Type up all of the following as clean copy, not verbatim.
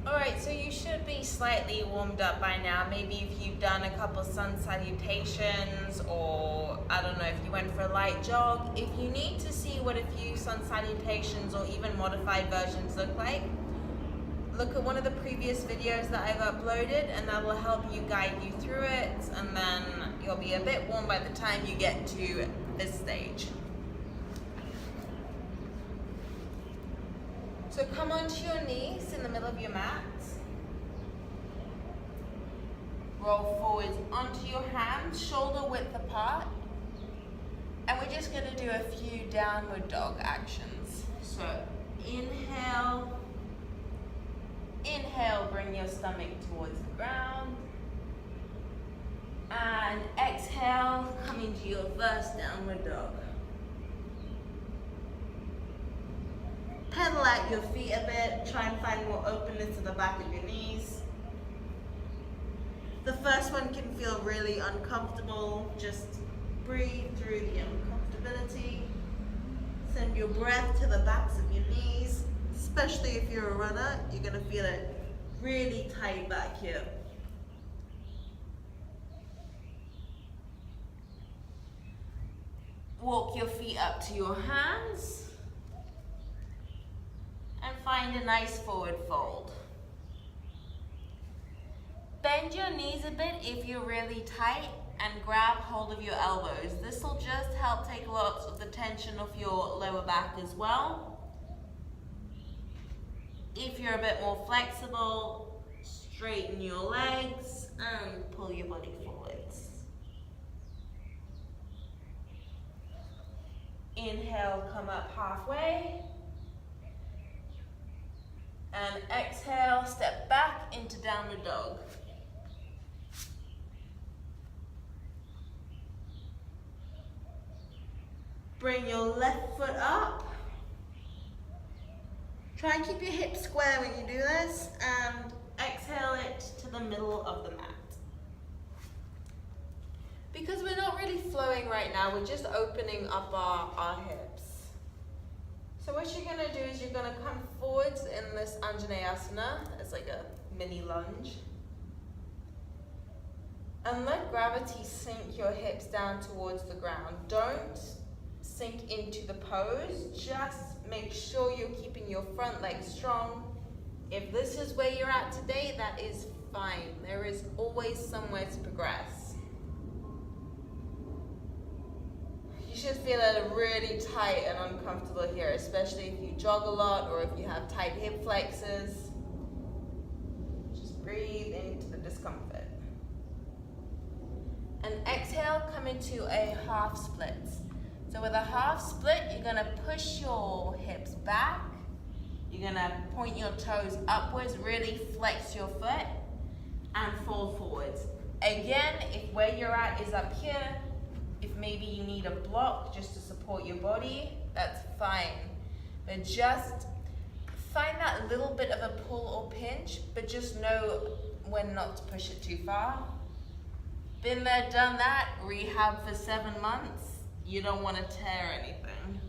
Alright, so you should be slightly warmed up by now. Maybe if you've done a couple sun salutations, or I don't know, if you went for a light jog. If you need to see what a few sun salutations or even modified versions look like, look at one of the previous videos that I've uploaded, and that will help you guide you through it, and then you'll be a bit warm by the time you get to this stage. So come onto your knees in the middle of your mat. Roll forwards onto your hands, shoulder width apart. And we're just going to do a few downward dog actions. So inhale. Inhale, bring your stomach towards the ground. And exhale, come into your first downward dog. Pedal out your feet a bit, try and find more openness to the back of your knees. The first one can feel really uncomfortable. Just breathe through the uncomfortability. Send your breath to the backs of your knees. Especially if you're a runner, you're going to feel it really tight back here. Walk your feet up to your hands. And find a nice forward fold. Bend your knees a bit if you're really tight, and grab hold of your elbows. This will just help take lots of the tension off your lower back as well. If you're a bit more flexible, straighten your legs and pull your body forwards. Inhale, come up halfway. And exhale, step back into downward dog. Bring your left foot up. Try and keep your hips square when you do this, and exhale it to the middle of the mat. Because we're not really flowing right now, we're just opening up our hips. So what you're going to do is you're going to come forwards in this Anjaneyasana. It's like a mini lunge. And let gravity sink your hips down towards the ground. Don't sink into the pose. Just make sure you're keeping your front leg strong. If this is where you're at today, that is fine. There is always somewhere to progress. You should feel it really tight and uncomfortable here, especially if you jog a lot or if you have tight hip flexors. Just breathe into the discomfort. And exhale, come into a half split. So with a half split, you're gonna push your hips back. You're gonna point your toes upwards, really flex your foot and fold forwards. Again, if where you're at is up here, if maybe you need a block just to support your body, that's fine. But just find that little bit of a pull or pinch, but just know when not to push it too far. Been there, done that, rehab for 7 months. You don't want to tear anything.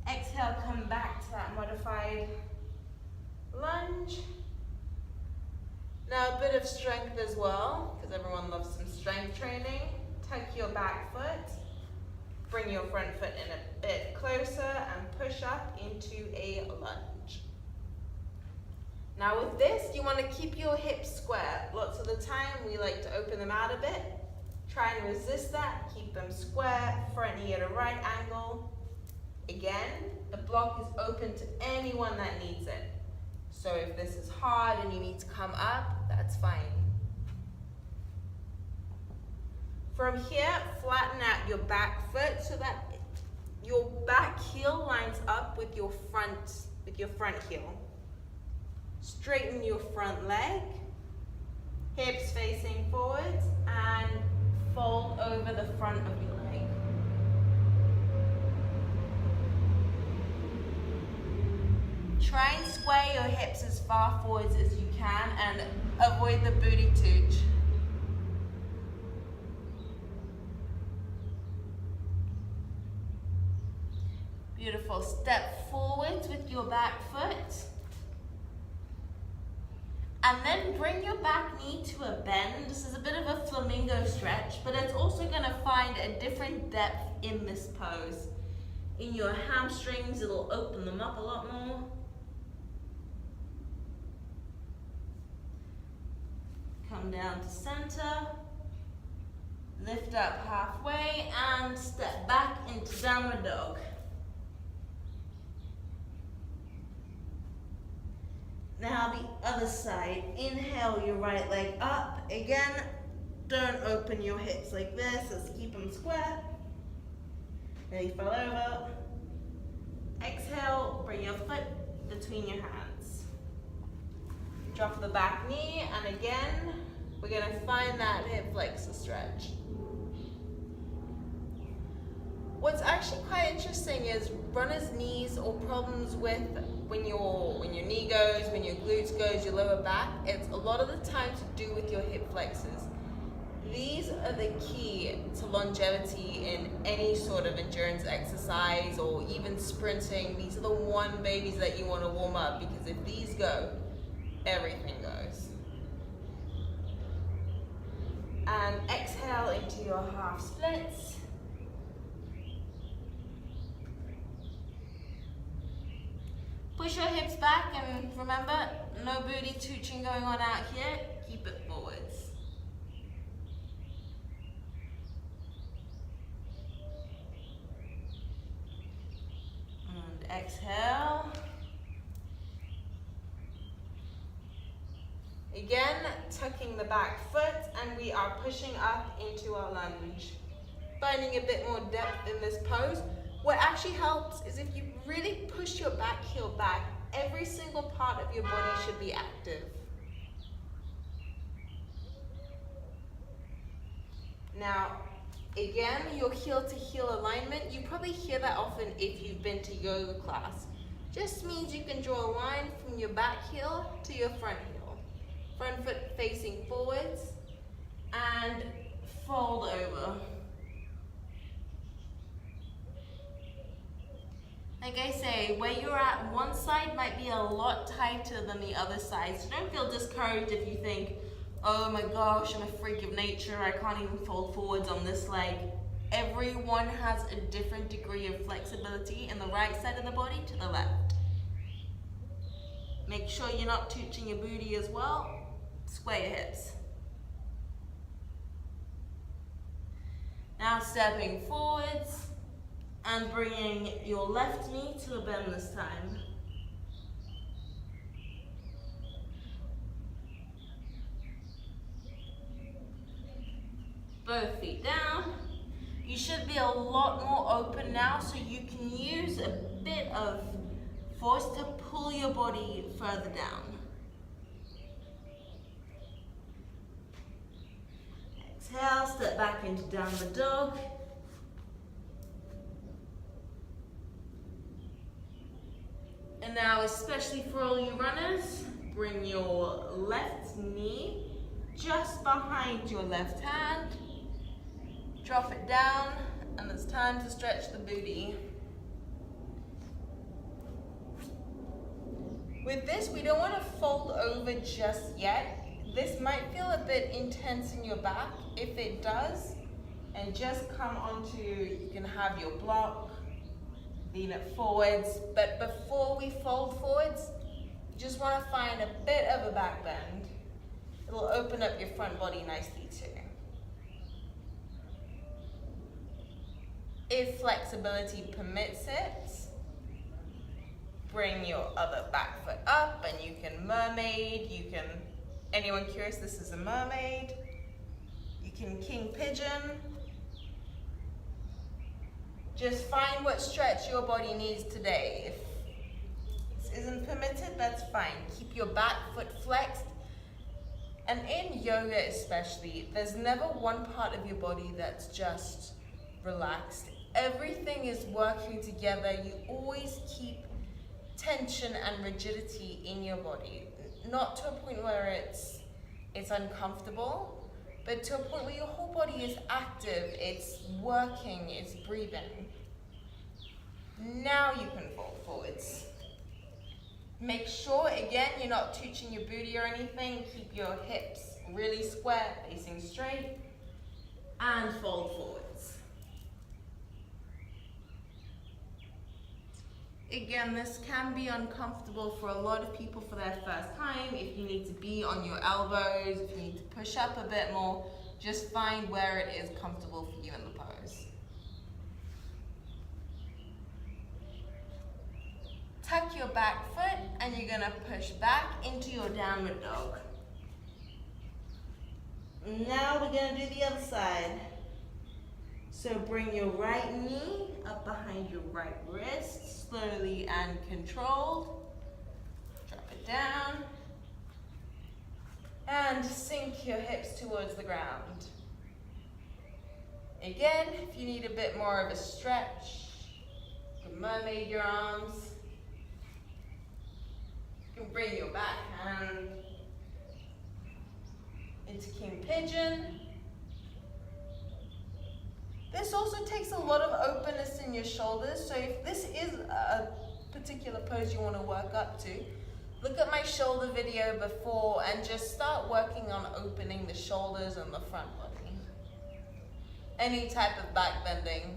Exhale, come back to that modified lunge. Now a bit of strength as well, because everyone loves some strength training. Tuck your back foot, bring your front foot in a bit closer and push up into a lunge. Now with this, you want to keep your hips square. Lots of the time we like to open them out a bit. Try and resist that, keep them square, front knee at a right angle. Again, the block is open to anyone that needs it. So if this is hard and you need to come up, that's fine. From here, flatten out your back foot so that your back heel lines up with your front heel. Straighten your front leg, hips facing forwards, and fold over the front of your leg. Try and square your hips as far forwards as you can and avoid the booty tooch. Beautiful. you'll step forwards with your back foot. And then bring your back knee to a bend. This is a bit of a flamingo stretch, but it's also gonna find a different depth in this pose. In your hamstrings, it'll open them up a lot more. Come down to center. Lift up halfway and step back into downward dog. Now the other side, inhale your right leg up. Again, don't open your hips like this, let's keep them square. Then you fall over. Exhale, bring your foot between your hands. Drop the back knee, and again, we're gonna find that hip flexor stretch. What's actually quite interesting is runner's knees or problems with when your knee goes, when your glutes goes, your lower back, it's a lot of the time to do with your hip flexors. These are the key to longevity in any sort of endurance exercise or even sprinting. These are the one babies that you want to warm up, because if these go, everything goes. And exhale into your half splits. Push your hips back, and remember, no booty tooching going on out here. Keep it forwards. And exhale. Again, tucking the back foot, and we are pushing up into our lunge. Finding a bit more depth in this pose. What actually helps is if you really push your back heel back, every single part of your body should be active. Now, again, your heel to heel alignment, you probably hear that often if you've been to yoga class. Just means you can draw a line from your back heel to your front heel. Front foot facing forwards and fold over. Like I say, where you're at, one side might be a lot tighter than the other side. So don't feel discouraged if you think, oh my gosh, I'm a freak of nature, I can't even fold forwards on this leg. Everyone has a different degree of flexibility in the right side of the body to the left. Make sure you're not tooching your booty as well. Square your hips. Now stepping forwards and bringing your left knee to a bend this time. Both feet down. You should be a lot more open now, so you can use a bit of force to pull your body further down. Exhale, step back into downward dog. And now, especially for all you runners, bring your left knee just behind your left hand. Drop it down, and it's time to stretch the booty. With this, we don't want to fold over just yet. This might feel a bit intense in your back. If it does, and just come onto, you can have your block, lean it forwards, but before we fold forwards, you just want to find a bit of a back bend. It'll open up your front body nicely too. If flexibility permits it, bring your other back foot up and you can mermaid, anyone curious, this is a mermaid. You can king pigeon. Just find what stretch your body needs today. If this isn't permitted, that's fine. Keep your back foot flexed. And in yoga especially, there's never one part of your body that's just relaxed. Everything is working together. You always keep tension and rigidity in your body. Not to a point where it's uncomfortable, but to a point where your whole body is active, it's working, it's breathing. Now you can fold forwards. Make sure, again, you're not touching your booty or anything. Keep your hips really square, facing straight, and fold forwards. Again, this can be uncomfortable for a lot of people for their first time. If you need to be on your elbows, if you need to push up a bit more, just find where it is comfortable for you in the pose. Tuck your back foot and you're gonna push back into your downward dog. Now we're gonna do the other side. So bring your right knee up behind your right wrist, slowly and controlled. Drop it down. And sink your hips towards the ground. Again, if you need a bit more of a stretch, you can mermaid your arms. You can bring your back hand into King Pigeon. This also takes a lot of openness in your shoulders, so if this is a particular pose you want to work up to, look at my shoulder video before and just start working on opening the shoulders and the front body. Any type of back bending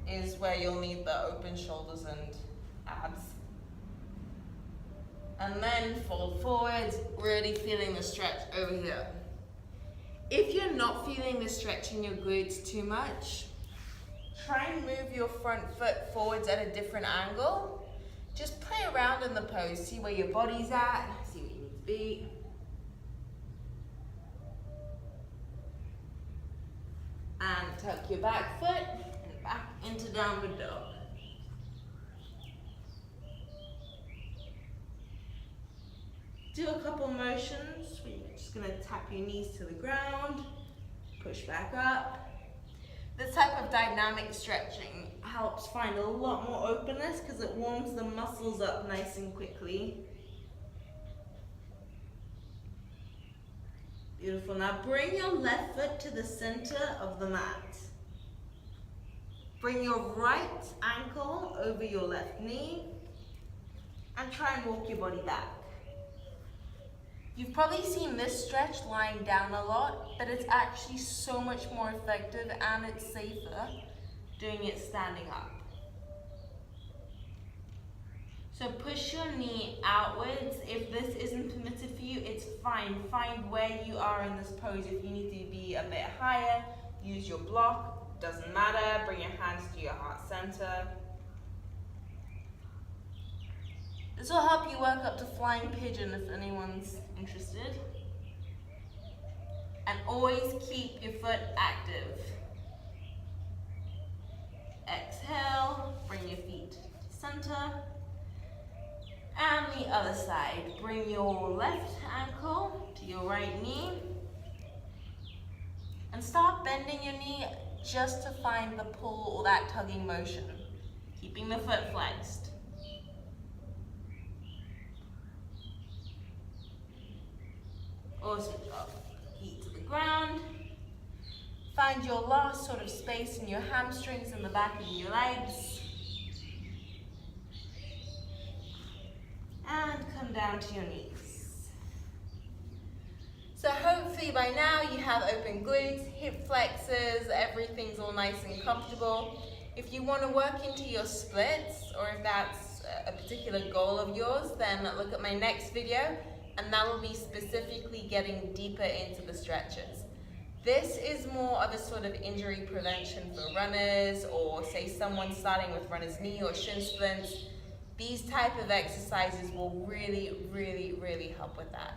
is where you'll need the open shoulders and abs. And then fold forwards, really feeling the stretch over here. If you're not feeling the stretch in your glutes too much, try and move your front foot forwards at a different angle. Just play around in the pose, see where your body's at, see what you need to be. And tuck your back foot and back into downward dog. Do a couple motions where you're just going to tap your knees to the ground, push back up. This type of dynamic stretching helps find a lot more openness because it warms the muscles up nice and quickly. Beautiful. Now bring your left foot to the center of the mat. Bring your right ankle over your left knee and try and walk your body back. You've probably seen this stretch lying down a lot, but it's actually so much more effective and it's safer doing it standing up. So push your knee outwards. If this isn't permitted for you, it's fine. Find where you are in this pose. If you need to be a bit higher, use your block. Doesn't matter. Bring your hands to your heart center. This will help you work up to flying pigeon if anyone's interested. And always keep your foot active. Exhale, bring your feet to center. And the other side, bring your left ankle to your right knee. And start bending your knee just to find the pull or that tugging motion, keeping the foot flexed. Awesome job. Feet to the ground. Find your last sort of space in your hamstrings and the back of your legs. And come down to your knees. So hopefully by now you have open glutes, hip flexors, everything's all nice and comfortable. If you want to work into your splits, or if that's a particular goal of yours, then look at my next video. And that will be specifically getting deeper into the stretches. This is more of a sort of injury prevention for runners, or say someone starting with runner's knee or shin splints. These type of exercises will really, really, really help with that.